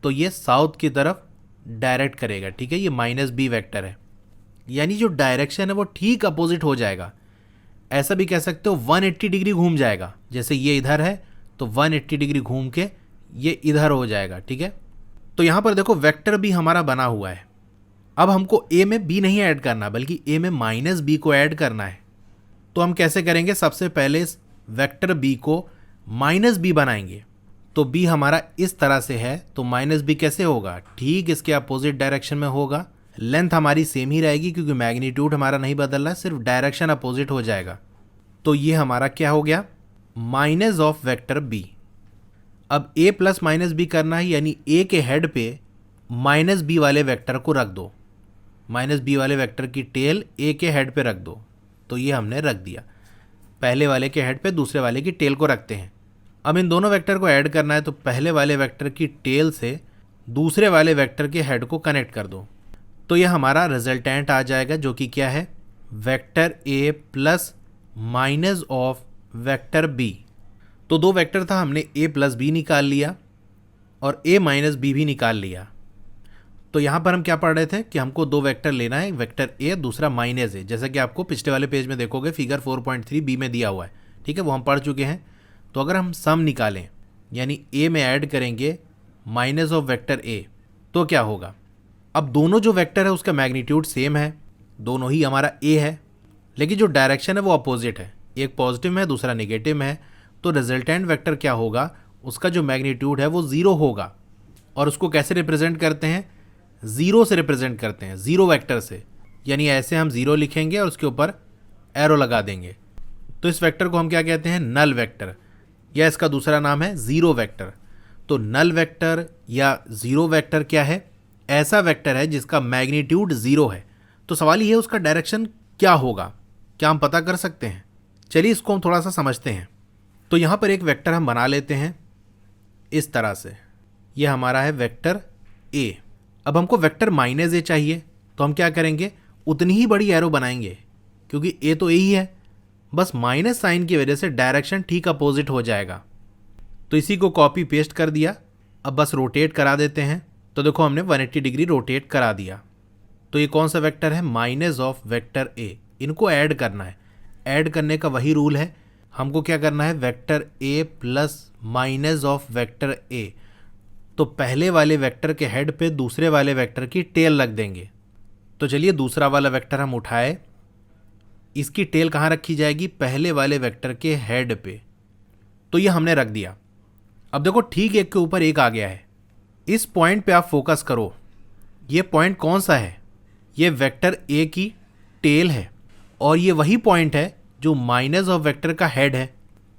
तो ये साउथ की तरफ डायरेक्ट करेगा, ठीक है। ये माइनस बी वेक्टर है, यानी जो डायरेक्शन है वो ठीक अपोजिट हो जाएगा। ऐसा भी कह सकते हो 180 डिग्री घूम जाएगा, जैसे ये इधर है तो 180 डिग्री घूम के ये इधर हो जाएगा, ठीक है। तो यहाँ पर देखो वेक्टर बी हमारा बना हुआ है। अब हमको ए में बी नहीं ऐड करना बल्कि ए में माइनस बी को ऐड करना है। तो हम कैसे करेंगे, सबसे पहले इस वेक्टर बी को माइनस बी बनाएंगे। तो बी हमारा इस तरह से है तो माइनस बी कैसे होगा, ठीक इसके अपोजिट डायरेक्शन में होगा। लेंथ हमारी सेम ही रहेगी क्योंकि मैग्नीट्यूड हमारा नहीं बदल रहा है, सिर्फ डायरेक्शन अपोजिट हो जाएगा। तो ये हमारा क्या हो गया, माइनस ऑफ वेक्टर बी। अब ए प्लस माइनस बी करना है, यानी ए के हेड पे माइनस बी वाले वेक्टर को रख दो, माइनस बी वाले वेक्टर की टेल ए के हेड पे रख दो। तो ये हमने रख दिया, पहले वाले के हेड पे दूसरे वाले की टेल को रखते हैं। अब इन दोनों वेक्टर को ऐड करना है तो पहले वाले वेक्टर की टेल से दूसरे वाले वेक्टर के हेड को कनेक्ट कर दो। तो ये हमारा रिजल्टेंट आ जाएगा जो कि क्या है, vector A plus minus of vector B. तो दो वेक्टर था, हमने ए प्लस बी निकाल लिया और ए माइनस बी भी निकाल लिया। तो यहाँ पर हम क्या पढ़ रहे थे कि हमको दो वेक्टर लेना है, वेक्टर ए दूसरा माइनस ए, जैसा कि आपको पिछले वाले पेज में देखोगे फिगर 4.3 बी में दिया हुआ है, ठीक है, वो हम पढ़ चुके हैं। तो अगर हम सम निकालें यानी ए में ऐड करेंगे माइनस ऑफ वेक्टर ए तो क्या होगा। अब दोनों जो वेक्टर है उसका मैग्नीट्यूड सेम है, दोनों ही हमारा ए है, लेकिन जो डायरेक्शन है वो अपोजिट है, एक पॉजिटिव में है दूसरा नेगेटिव में है। तो रिजल्टेंट वेक्टर क्या होगा, उसका जो मैग्नीट्यूड है वो ज़ीरो होगा। और उसको कैसे रिप्रेजेंट करते हैं, ज़ीरो से रिप्रेजेंट करते हैं, ज़ीरो वेक्टर से, यानी ऐसे हम ज़ीरो लिखेंगे और उसके ऊपर एरो लगा देंगे। तो इस वेक्टर को हम क्या कहते हैं, नल वेक्टर, या इसका दूसरा नाम है ज़ीरो वेक्टर। तो नल वेक्टर या ज़ीरो वेक्टर क्या है, ऐसा वेक्टर है जिसका मैग्नीट्यूड ज़ीरो है। तो सवाल ये है उसका डायरेक्शन क्या होगा, क्या हम पता कर सकते हैं। चलिए इसको हम थोड़ा सा समझते हैं। तो यहाँ पर एक वेक्टर हम बना लेते हैं इस तरह से, ये हमारा है वेक्टर ए। अब हमको वेक्टर माइनस ए चाहिए तो हम क्या करेंगे, उतनी ही बड़ी एरो बनाएंगे क्योंकि ए तो ए ही है, बस माइनस साइन की वजह से डायरेक्शन ठीक अपोजिट हो जाएगा। तो इसी को कॉपी पेस्ट कर दिया। अब बस रोटेट करा देते हैं। तो देखो हमने 180 डिग्री रोटेट करा दिया। तो ये कौन सा वेक्टर है, माइनस ऑफ वेक्टर ए। इनको ऐड करना है, ऐड करने का वही रूल है, हमको क्या करना है, vector A plus minus of vector A. तो पहले वाले वेक्टर के हेड पे दूसरे वाले वेक्टर की टेल रख देंगे। तो चलिए दूसरा वाला वेक्टर हम उठाए, इसकी टेल कहाँ रखी जाएगी, पहले वाले वेक्टर के हेड पे। तो ये हमने रख दिया। अब देखो ठीक एक के ऊपर एक आ गया है, इस पॉइंट पे आप फोकस करो। ये पॉइंट कौन सा है, ये वेक्टर ए की टेल है और ये वही पॉइंट है जो माइनस ऑफ वेक्टर का हेड है।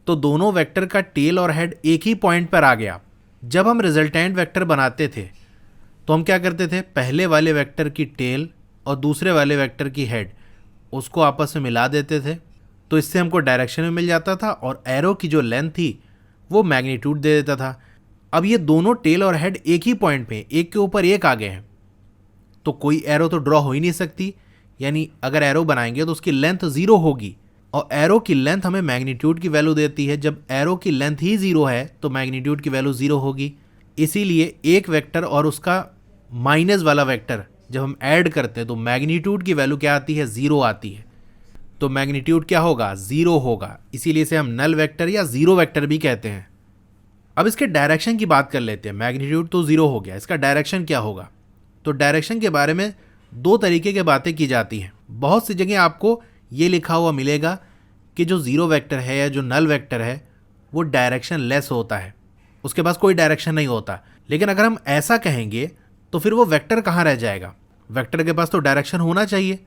तो दोनों वेक्टर का टेल और हेड एक ही पॉइंट पर आ गया। जब हम रिजल्टेंट वेक्टर बनाते थे तो हम क्या करते थे, पहले वाले वेक्टर की टेल और दूसरे वाले वेक्टर की हेड उसको आपस में मिला देते थे। तो इससे हमको डायरेक्शन में मिल जाता था और एरो की जो लेंथ थी वो मैग्नीट्यूड दे देता था। अब ये दोनों टेल और हेड एक ही पॉइंट पे एक के ऊपर एक आ गए हैं, तो कोई एरो तो ड्रॉ हो ही नहीं सकती, यानी अगर एरो बनाएंगे तो उसकी लेंथ ज़ीरो होगी और एरो की लेंथ हमें मैग्नीट्यूड की वैल्यू देती है। जब एरो की लेंथ ही ज़ीरो है तो मैग्नीट्यूड की वैल्यू ज़ीरो होगी। इसीलिए एक वेक्टर और उसका माइनस वाला वेक्टर जब हम ऐड करते हैं तो मैग्नीट्यूड की वैल्यू क्या आती है, ज़ीरो आती है। तो मैग्नीट्यूड क्या होगा, ज़ीरो होगा। इसीलिए इसे हम नल वेक्टर या ज़ीरो वेक्टर भी कहते हैं। अब इसके डायरेक्शन की बात कर लेते हैं। मैग्नीट्यूड तो ज़ीरो हो गया, इसका डायरेक्शन क्या होगा। तो डायरेक्शन के बारे में दो तरीके की बातें की जाती हैं। बहुत सी जगह आपको ये लिखा हुआ मिलेगा कि जो ज़ीरो वेक्टर है या जो नल वेक्टर है वो डायरेक्शन लेस होता है, उसके पास कोई डायरेक्शन नहीं होता। लेकिन अगर हम ऐसा कहेंगे तो फिर वो वेक्टर कहाँ रह जाएगा, वेक्टर के पास तो डायरेक्शन होना चाहिए।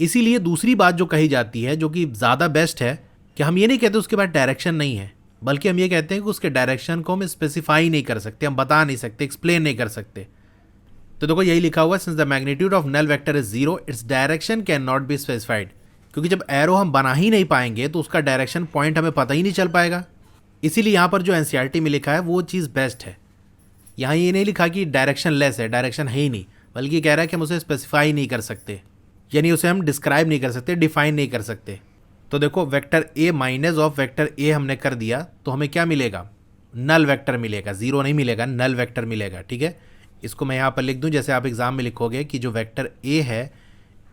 इसीलिए दूसरी बात जो कही जाती है, जो कि ज़्यादा बेस्ट है, कि हम ये नहीं कहते उसके पास डायरेक्शन नहीं है, बल्कि हम ये कहते हैं कि उसके डायरेक्शन को हम स्पेसिफाई नहीं कर सकते, हम बता नहीं सकते, एक्सप्लेन नहीं कर सकते। तो देखो यही लिखा हुआ है, since the magnitude of null vector is zero its direction can not be specified. क्योंकि जब एरो हम बना ही नहीं पाएंगे तो उसका डायरेक्शन पॉइंट हमें पता ही नहीं चल पाएगा। इसीलिए यहाँ पर जो एनसीईआरटी में लिखा है वो चीज़ बेस्ट है। यहाँ ये नहीं लिखा कि डायरेक्शन लेस है, डायरेक्शन है ही नहीं, बल्कि कह रहा है कि हम उसे स्पेसिफाई नहीं कर सकते, यानी उसे हम डिस्क्राइब नहीं कर सकते, डिफाइन नहीं कर सकते। तो देखो vector A minus of vector A हमने कर दिया तो हमें क्या मिलेगा, नल वेक्टर मिलेगा, जीरो नहीं मिलेगा, नल वेक्टर मिलेगा। ठीक है, इसको मैं यहाँ पर लिख दूँ, जैसे आप एग्जाम में लिखोगे कि जो वेक्टर ए है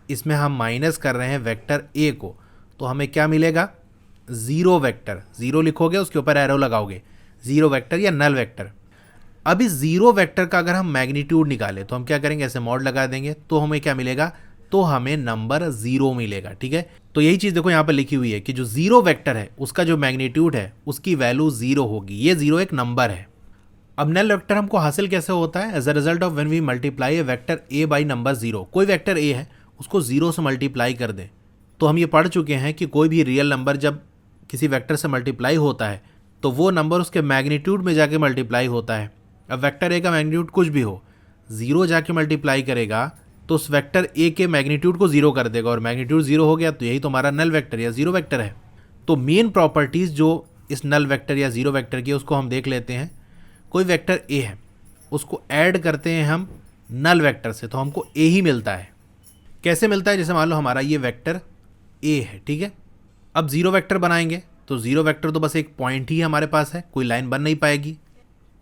इसमें हम माइनस कर रहे हैं वेक्टर ए को, तो हमें क्या मिलेगा, ज़ीरो वेक्टर। ज़ीरो लिखोगे उसके ऊपर एरो लगाओगे, ज़ीरो वेक्टर या नल वेक्टर। अब इस ज़ीरो वेक्टर का अगर हम मैग्नीट्यूड निकालें तो हम क्या करेंगे, ऐसे मॉड लगा देंगे, तो हमें क्या मिलेगा, तो हमें नंबर ज़ीरो मिलेगा। ठीक है, तो यही चीज़ देखो यहाँ पर लिखी हुई है कि जो ज़ीरो वेक्टर है उसका जो मैग्नीट्यूड है उसकी वैल्यू ज़ीरो होगी। ये ज़ीरो एक नंबर है। अब नल वेक्टर हमको हासिल कैसे होता है, as a result of when we multiply a vector A by number zero. कोई वेक्टर ए है उसको ज़ीरो से मल्टीप्लाई कर दें, तो हम ये पढ़ चुके हैं कि कोई भी रियल नंबर जब किसी वेक्टर से मल्टीप्लाई होता है तो वो नंबर उसके मैग्नीट्यूड में जाके मल्टीप्लाई होता है। अब वेक्टर ए का मैग्नीट्यूड कुछ भी हो, ज़ीरो जाके मल्टीप्लाई करेगा तो उस वेक्टर ए के मैग्नीट्यूड को ज़ीरो कर देगा, और मैग्नीट्यूड ज़ीरो हो गया तो यही तो हमारा नल वेक्टर या ज़ीरो वेक्टर है। तो मेन प्रॉपर्टीज़ जो इस नल वेक्टर या ज़ीरो वेक्टर की उसको हम देख लेते हैं। कोई वेक्टर ए है उसको ऐड करते हैं हम नल वेक्टर से तो हमको ए ही मिलता है। कैसे मिलता है, जैसे मान लो हमारा ये वेक्टर ए है, ठीक है, अब ज़ीरो वेक्टर बनाएंगे तो ज़ीरो वेक्टर तो बस एक पॉइंट ही हमारे पास है, कोई लाइन बन नहीं पाएगी,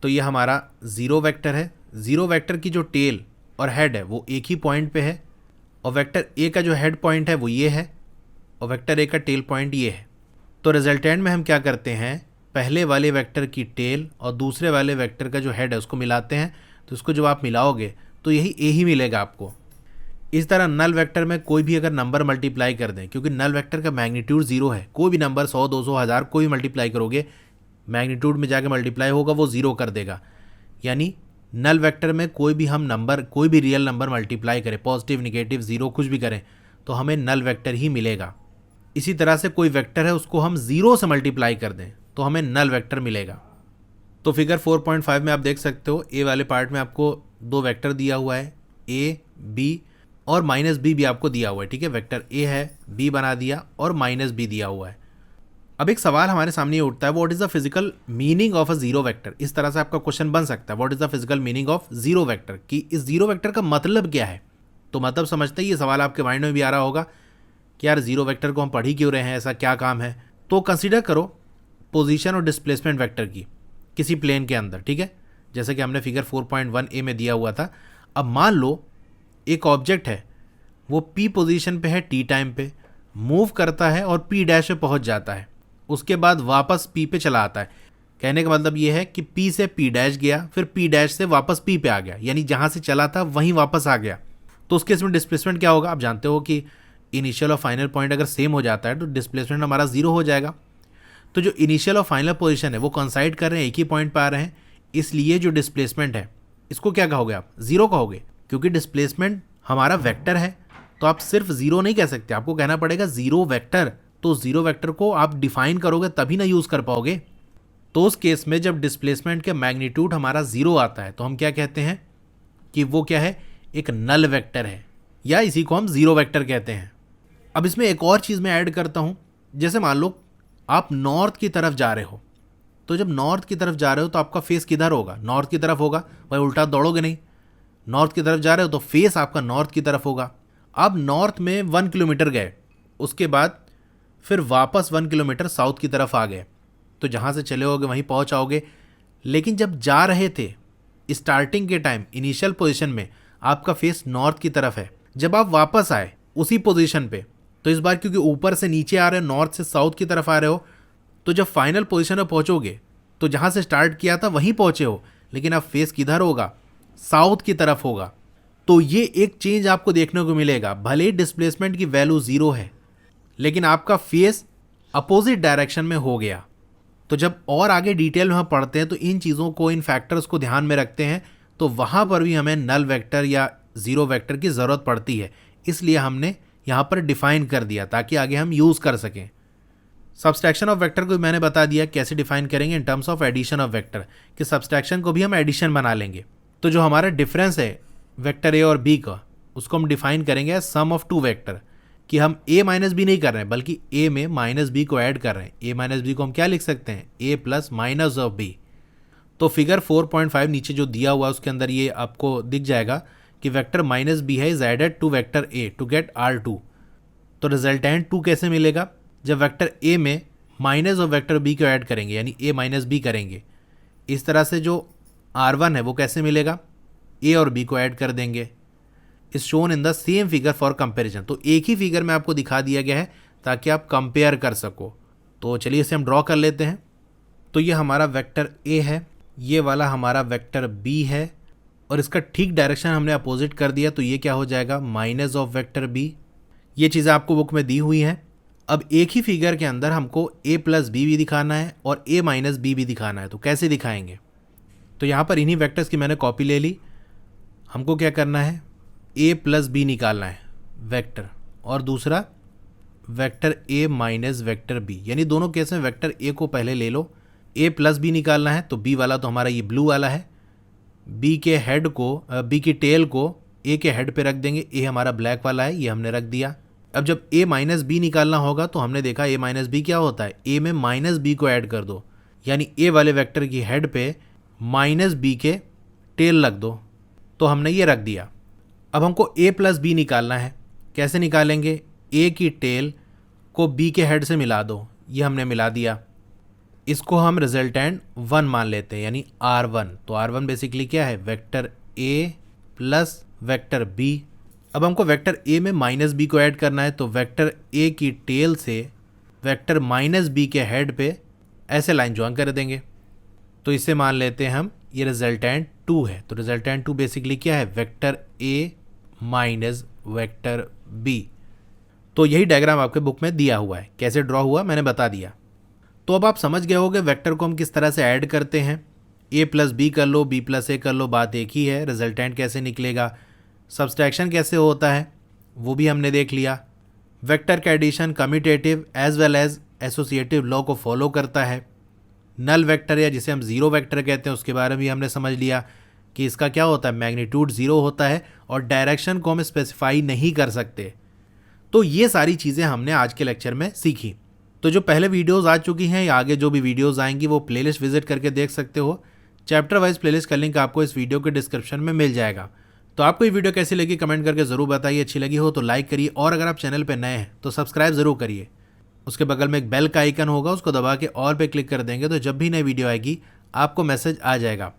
तो ये हमारा ज़ीरो वेक्टर है। ज़ीरो वेक्टर की जो टेल और हेड है वो एक ही पॉइंट पे है, और वेक्टर ए का जो हेड पॉइंट है वो ये है, और वेक्टर ए का टेल पॉइंट ये है। तो रिजल्टेंट में हम क्या करते हैं, पहले वाले वेक्टर की टेल और दूसरे वाले वेक्टर का जो हेड है उसको मिलाते हैं, तो इसको जब आप मिलाओगे तो यही ए ही मिलेगा आपको। इस तरह नल वेक्टर में कोई भी अगर नंबर मल्टीप्लाई कर दें, क्योंकि नल वेक्टर का मैग्नीट्यूड ज़ीरो है, कोई भी नंबर 100, 200, 1000 कोई भी मल्टीप्लाई करोगे मैग्नीट्यूड में जाके मल्टीप्लाई होगा वो ज़ीरो कर देगा। यानी नल वेक्टर में कोई भी हम नंबर, कोई भी रियल नंबर मल्टीप्लाई करें, पॉजिटिव, निगेटिव, ज़ीरो कुछ भी करें, तो हमें नल वेक्टर ही मिलेगा। इसी तरह से कोई वेक्टर है उसको हम ज़ीरो से मल्टीप्लाई कर दें तो हमें नल वेक्टर मिलेगा। तो फिगर 4.5 में आप देख सकते हो ए वाले पार्ट में आपको दो वेक्टर दिया हुआ है, ए बी और माइनस बी भी आपको दिया हुआ है। ठीक है, वेक्टर ए है, बी बना दिया और माइनस बी दिया हुआ है। अब एक सवाल हमारे सामने ये उठता है, what is the physical meaning of a zero vector. इस तरह से आपका क्वेश्चन बन सकता है, what is the physical meaning of zero vector, कि इस जीरो वेक्टर का मतलब क्या है। तो मतलब समझते ही ये सवाल आपके माइंड में भी आ रहा होगा कि यार जीरो वेक्टर को हम पढ़ ही क्यों रहे हैं, ऐसा क्या काम है। तो कंसिडर करो पोजीशन और डिस्प्लेसमेंट वेक्टर की किसी प्लेन के अंदर। ठीक है, जैसे कि हमने फिगर 4.1a में दिया हुआ था। अब मान लो एक ऑब्जेक्ट है, वो पी पोजीशन पे है, टी टाइम पे मूव करता है और पी डैश पे पहुंच जाता है, उसके बाद वापस पी पे चला आता है। कहने का मतलब ये है कि पी से पी डैश गया, फिर पी डैश से वापस पी पे आ गया, यानी जहाँ से चला था वहीं वापस आ गया। तो उस केस में डिस्प्लेसमेंट क्या होगा, आप जानते हो कि इनिशियल और फाइनल पॉइंट अगर सेम हो जाता है तो डिस्प्लेसमेंट हमारा जीरो हो जाएगा। तो जो इनिशियल और फाइनल पोजीशन है वो कंसाइड कर रहे हैं, एक ही पॉइंट पर आ रहे हैं, इसलिए जो डिस्प्लेसमेंट है इसको क्या कहोगे आप, जीरो कहोगे, क्योंकि डिस्प्लेसमेंट हमारा वेक्टर है। तो आप सिर्फ जीरो नहीं कह सकते, आपको कहना पड़ेगा जीरो वेक्टर। तो जीरो वेक्टर को आप डिफाइन करोगे तभी ना यूज़ कर पाओगे। तो उस केस में जब डिस्प्लेसमेंट के मैग्नीट्यूड हमारा जीरो आता है तो हम क्या कहते हैं कि वो क्या है, एक नल वेक्टर है, या इसी को हम जीरो वेक्टर कहते हैं। अब इसमें एक और चीज़ मैं ऐड करता हूँ, जैसे मान लो आप नॉर्थ की तरफ जा रहे हो, तो जब नॉर्थ की तरफ जा रहे हो तो आपका फेस किधर होगा, नॉर्थ की तरफ होगा, भाई उल्टा दौड़ोगे नहीं। नॉर्थ की तरफ जा रहे हो तो फेस आपका नॉर्थ की तरफ होगा। आप नॉर्थ में 1 किलोमीटर गए, उसके बाद फिर वापस 1 किलोमीटर साउथ की तरफ आ गए, तो जहाँ से चले होगे वहीं पहुँच आओगे। लेकिन जब जा रहे थे स्टार्टिंग के टाइम इनिशियल पोजीशन में आपका फेस नॉर्थ की तरफ है, जब आप वापस आए उसी पोजीशन पे, तो इस बार क्योंकि ऊपर से नीचे आ रहे हो, नॉर्थ से साउथ की तरफ आ रहे हो, तो जब फाइनल पोजीशन में पहुँचोगे तो जहाँ से स्टार्ट किया था वहीं पहुँचे हो, लेकिन अब फेस किधर होगा, साउथ की तरफ होगा। तो ये एक चेंज आपको देखने को मिलेगा, भले ही डिस्प्लेसमेंट की वैल्यू जीरो है लेकिन आपका फेस अपोजिट डायरेक्शन में हो गया। तो जब और आगे डिटेल में हम पढ़ते हैं तो इन चीज़ों को, इन फैक्टर्स को ध्यान में रखते हैं, तो वहाँ पर भी हमें नल वेक्टर या ज़ीरो वेक्टर की ज़रूरत पड़ती है। इसलिए हमने यहाँ पर डिफ़ाइन कर दिया ताकि आगे हम यूज़ कर सकें। सब्सट्रैक्शन ऑफ वेक्टर को मैंने बता दिया कैसे डिफाइन करेंगे in terms of addition of vector, कि सब्सट्रैक्शन को भी हम एडिशन बना लेंगे। तो जो हमारा डिफरेंस है वेक्टर ए और बी का, उसको हम डिफाइन करेंगे as sum of two vector, कि हम a माइनस बी नहीं कर रहे हैं बल्कि a में माइनस बी को ऐड कर रहे हैं। a माइनस बी को हम क्या लिख सकते हैं, a plus minus of B. तो फिगर 4.5 नीचे जो दिया हुआ उसके अंदर ये आपको दिख जाएगा कि वेक्टर माइनस बी है is added to vector a to get R2। तो रिजल्टेंट 2 कैसे मिलेगा, जब वेक्टर a में माइनस ऑफ वेक्टर b को ऐड करेंगे, यानी a माइनस बी करेंगे। इस तरह से जो R1 है वो कैसे मिलेगा, ए और बी को ऐड कर देंगे। Is shown in the same figure for comparison, तो एक ही फिगर में आपको दिखा दिया गया है ताकि आप कंपेयर कर सको। तो चलिए इसे हम ड्रॉ कर लेते हैं। तो ये हमारा वेक्टर ए है, ये वाला हमारा वेक्टर बी है, और इसका ठीक डायरेक्शन हमने अपोजिट कर दिया, तो ये क्या हो जाएगा, माइनस ऑफ वेक्टर बी। ये चीज़ें आपको बुक में दी हुई हैं। अब एक ही फिगर के अंदर हमको a प्लस बी भी दिखाना है और a माइनस बी भी दिखाना है, तो कैसे दिखाएंगे। तो यहाँ पर इन्हीं वेक्टर्स की मैंने कॉपी ले ली। हमको क्या करना है, a प्लस बी निकालना है वेक्टर, और दूसरा vector a minus vector b, यानी दोनों केस में वेक्टर a को पहले ले लो, a प्लस बी निकालना है। तो b वाला तो हमारा ये ब्लू वाला है, b के हेड को b की टेल को a के हेड पे रख देंगे, a हमारा ब्लैक वाला है, ये हमने रख दिया। अब जब a माइनस बी निकालना होगा तो हमने देखा a माइनस बी क्या होता है, a में माइनस बी को ऐड कर दो, यानी a वाले वेक्टर की हेड पे माइनस बी के टेल लग दो, तो हमने ये रख दिया। अब हमको a प्लस बी निकालना है, कैसे निकालेंगे, a की टेल को b के हेड से मिला दो, ये हमने मिला दिया। इसको हम रिजल्टेंट 1 मान लेते हैं, यानी R1। तो R1 बेसिकली क्या है, vector a plus vector b। अब हमको वेक्टर a में माइनस बी को ऐड करना है, तो वेक्टर a की टेल से वेक्टर माइनस बी के हेड पे ऐसे लाइन ज्वाइन कर देंगे। तो इसे मान लेते हैं हम, ये रिजल्टेंट 2 है। तो रिजल्टेंट 2 बेसिकली क्या है, vector a minus vector b। तो यही डायग्राम आपके बुक में दिया हुआ है, कैसे ड्रॉ हुआ मैंने बता दिया। तो अब आप समझ गए होंगे वेक्टर को हम किस तरह से ऐड करते हैं, a प्लस बी कर लो, b प्लस ए कर लो, बात एक ही है। रिजल्टेंट कैसे निकलेगा, सब्सट्रैक्शन कैसे होता है वो भी हमने देख लिया। वेक्टर का addition commutative as well as associative law को फॉलो करता है। नल वेक्टर या जिसे हम ज़ीरो वेक्टर कहते हैं उसके बारे में भी हमने समझ लिया कि इसका क्या होता है, मैग्नीट्यूड 0 होता है और डायरेक्शन को हम स्पेसिफाई नहीं कर सकते। तो ये सारी चीज़ें हमने आज के लेक्चर में सीखी। तो जो पहले वीडियोज़ आ चुकी हैं या आगे जो भी वीडियोज़ आएंगी वो प्लेलिस्ट विजिट करके देख सकते हो। चैप्टर वाइज प्लेलिस्ट का लिंक आपको इस वीडियो के डिस्क्रिप्शन में मिल जाएगा। तो आपको ये वीडियो कैसी लगी कमेंट करके ज़रूर बताइए, अच्छी लगी हो तो लाइक करिए, और अगर आप चैनल पर नए हैं तो सब्सक्राइब ज़रूर करिए। उसके बगल में एक बेल का आइकन होगा, उसको दबा के ऑल पे क्लिक कर देंगे तो जब भी नई वीडियो आएगी आपको मैसेज आ जाएगा।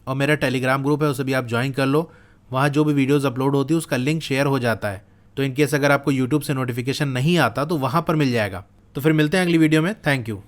और मेरा टेलीग्राम ग्रुप है, उसे भी आप ज्वाइन कर लो, वहाँ जो भी वीडियोज़ अपलोड होती है उसका लिंक शेयर हो जाता है। तो इनकेस अगर आपको यूट्यूब से नोटिफिकेशन नहीं आता तो वहाँ पर मिल जाएगा। तो फिर मिलते हैं अगली वीडियो में, थैंक यू।